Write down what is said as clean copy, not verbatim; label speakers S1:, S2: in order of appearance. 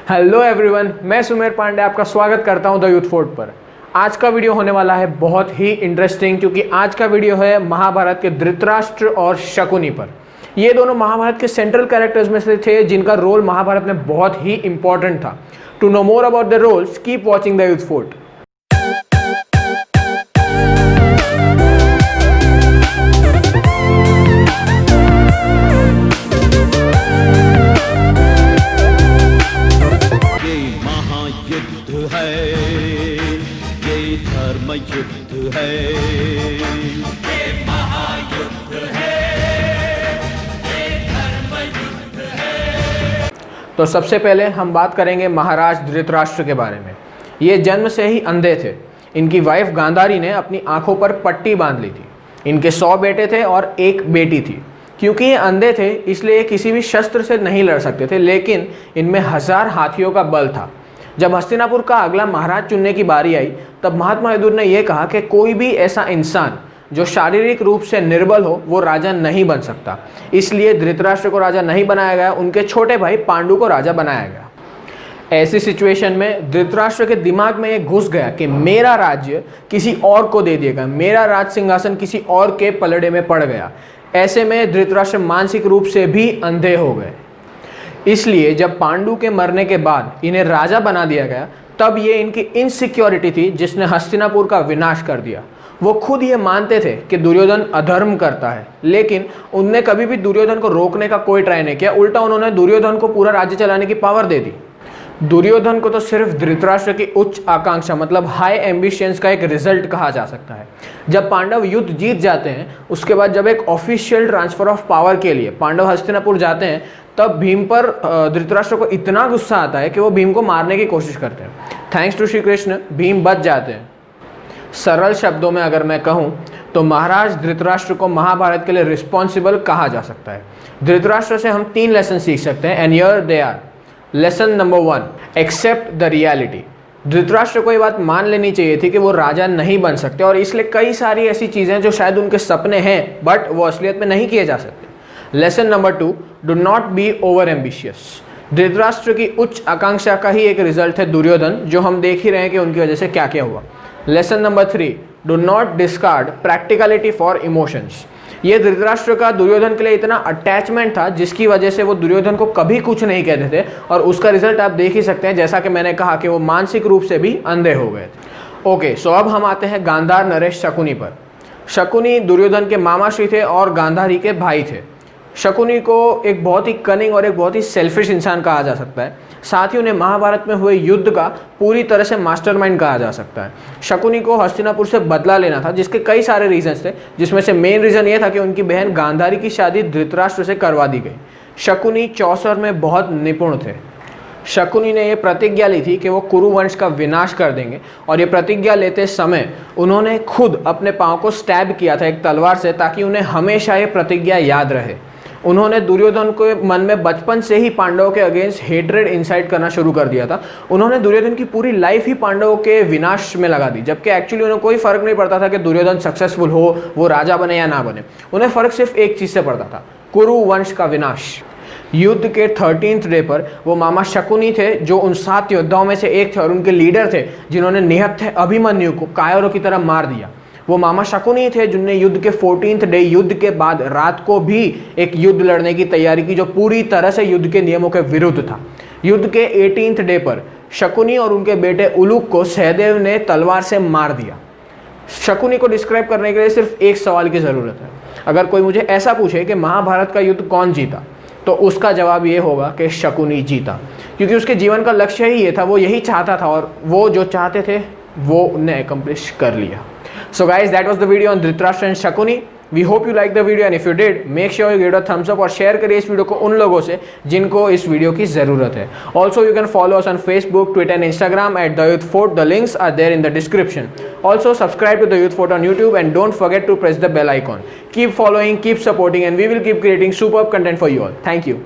S1: Hello everyone, मैं सुमेर पांडे आपका स्वागत करता हूं द यूथ फोर्ट पर। आज का वीडियो होने वाला है बहुत ही इंटरेस्टिंग, क्योंकि आज का वीडियो है महाभारत के धृतराष्ट्र और शकुनी पर। ये दोनों महाभारत के सेंट्रल कैरेक्टर्स में से थे जिनका रोल महाभारत में बहुत ही इंपॉर्टेंट था। To know more about the roles, keep watching the youth fort.
S2: युद्ध है, ये धर्म युद्ध है, ये महायुद्ध है, ये धर्म युद्ध है।
S1: तो सबसे पहले हम बात करेंगे महाराज धृतराष्ट्र के बारे में। ये जन्म से ही अंधे थे। इनकी वाइफ गांधारी ने अपनी आंखों पर पट्टी बांध ली थी। इनके 100 बेटे थे और एक बेटी थी। क्योंकि ये अंधे थे इसलिए किसी भी शस्त्र से नहीं लड़ सकते थे, लेकिन इनमें 1000 हाथियों का बल था। जब हस्तिनापुर का अगला महाराज चुनने की बारी आई, तब महात्मा विदुर ने यह कहा कि कोई भी ऐसा इंसान जो शारीरिक रूप से निर्बल हो वो राजा नहीं बन सकता। इसलिए धृतराष्ट्र को राजा नहीं बनाया गया, उनके छोटे भाई पांडु को राजा बनाया गया। ऐसी सिचुएशन में धृतराष्ट्र के दिमाग में ये घुस गया कि मेरा राज्य किसी और को दे दिएगा, मेरा राज सिंहासन किसी और के पलड़े में पड़ गया। ऐसे में धृतराष्ट्र मानसिक रूप से भी अंधे हो गए। इसलिए जब पांडु के मरने के बाद इन्हें राजा बना दिया गया, तब ये इनकी इनसिक्योरिटी थी जिसने हस्तिनापुर का विनाश कर दिया। वो खुद ये मानते थे कि दुर्योधन अधर्म करता है, लेकिन उनने कभी भी दुर्योधन को रोकने का कोई ट्राई नहीं किया। उल्टा उन्होंने दुर्योधन को पूरा राज्य चलाने की पावर दे दी। दुर्योधन को तो सिर्फ धृतराष्ट्र की उच्च आकांक्षा मतलब हाई एम्बिशंस का एक रिजल्ट कहा जा सकता है। जब पांडव युद्ध जीत जाते हैं, उसके बाद जब एक ऑफिशियल ट्रांसफर ऑफ पावर के लिए पांडव हस्तिनापुर जाते हैं, तब भीम पर धृतराष्ट्र को इतना गुस्सा आता है कि वो भीम को मारने की कोशिश करते हैं। थैंक्स टू श्री कृष्ण भीम बच जाते हैं। सरल शब्दों में अगर मैं कहूँ तो महाराज धृतराष्ट्र को महाभारत के लिए रिस्पॉन्सिबल कहा जा सकता है। धृतराष्ट्र से हम 3 लेसन सीख सकते हैं, and here they are. Lesson number 1, accept the reality. Dhritarashtra को ये बात मान लेनी चाहिए थी कि वो राजा नहीं बन सकते, और इसलिए कई सारी ऐसी चीज़ें जो शायद उनके सपने हैं बट वो असलियत में नहीं किए जा सकते। Lesson number 2, do not be over ambitious. Dhritarashtra की उच्च आकांक्षा का ही एक रिजल्ट है दुर्योधन, जो हम देख ही रहे हैं कि उनकी वजह से क्या क्या हुआ। Lesson number 3, do not discard practicality for emotions. ये धृतराष्ट्र का दुर्योधन के लिए इतना अटैचमेंट था जिसकी वजह से वो दुर्योधन को कभी कुछ नहीं कहते थे, और उसका रिजल्ट आप देख ही सकते हैं, जैसा कि मैंने कहा कि वो मानसिक रूप से भी अंधे हो गए थे। ओके, सो अब हम आते हैं गांधार नरेश शकुनी पर। शकुनी दुर्योधन के मामाश्री थे और गांधारी के भाई थे। शकुनी को एक बहुत ही कनिंग और एक बहुत ही सेल्फिश इंसान कहा जा सकता है। साथ ही उन्हें महाभारत में हुए युद्ध का पूरी तरह से मास्टरमाइंड कहा जा सकता है। शकुनी को हस्तिनापुर से बदला लेना था, जिसके कई सारे रीजंस थे, जिसमें से मेन रीज़न ये था कि उनकी बहन गांधारी की शादी धृतराष्ट्र से करवा दी गई। शकुनी चौसर में बहुत निपुण थे। शकुनी ने यह प्रतिज्ञा ली थी कि वो कुरु वंश का विनाश कर देंगे, और ये प्रतिज्ञा लेते समय उन्होंने खुद अपने पाँव को स्टैब किया था एक तलवार से, ताकि उन्हें हमेशा ये प्रतिज्ञा याद रहे। उन्होंने दुर्योधन के मन में बचपन से ही पांडवों के अगेंस्ट हेट्रेड इंसाइट करना शुरू कर दिया था। उन्होंने दुर्योधन की पूरी लाइफ ही पांडवों के विनाश में लगा दी, जबकि एक्चुअली उन्हें कोई फर्क नहीं पड़ता था कि दुर्योधन सक्सेसफुल हो, वो राजा बने या ना बने। उन्हें फर्क सिर्फ एक चीज़ से पड़ता था, कुरु वंश का विनाश। युद्ध के 13th डे पर वो मामा शकुनी थे, जो उन 7 योद्धाओं में से एक थे और उनके लीडर थे, जिन्होंने निहत्थे अभिमन्यु को कायरों की तरह मार दिया। वो मामा शकुनी थे जिन्होंने युद्ध के 14th डे, युद्ध के बाद रात को भी एक युद्ध लड़ने की तैयारी की, जो पूरी तरह से युद्ध के नियमों के विरुद्ध था। युद्ध के 18th डे पर शकुनी और उनके बेटे उलूक को सहदेव ने तलवार से मार दिया। शकुनी को डिस्क्राइब करने के लिए सिर्फ एक सवाल की ज़रूरत है। अगर कोई मुझे ऐसा पूछे कि महाभारत का युद्ध कौन जीता, तो उसका जवाब ये होगा कि शकुनी जीता, क्योंकि उसके जीवन का लक्ष्य ही ये था, वो यही चाहता था, और वो जो चाहते थे वो उन्हें एकम्प्लिश कर लिया। So guys, that was the video on Dhritarashtra and Shakuni. We hope you liked the video, and if you did, make sure you give it a thumbs up और share करिए इस वीडियो को उन लोगों से जिनको इस वीडियो की ज़रूरत है। Also, you can follow us on Facebook, Twitter and Instagram at The Youth Fort. The links are there in the description. Also, subscribe to The Youth Fort on YouTube and don't forget to press the bell icon. Keep following, keep supporting, and we will keep creating superb content for you all. Thank you.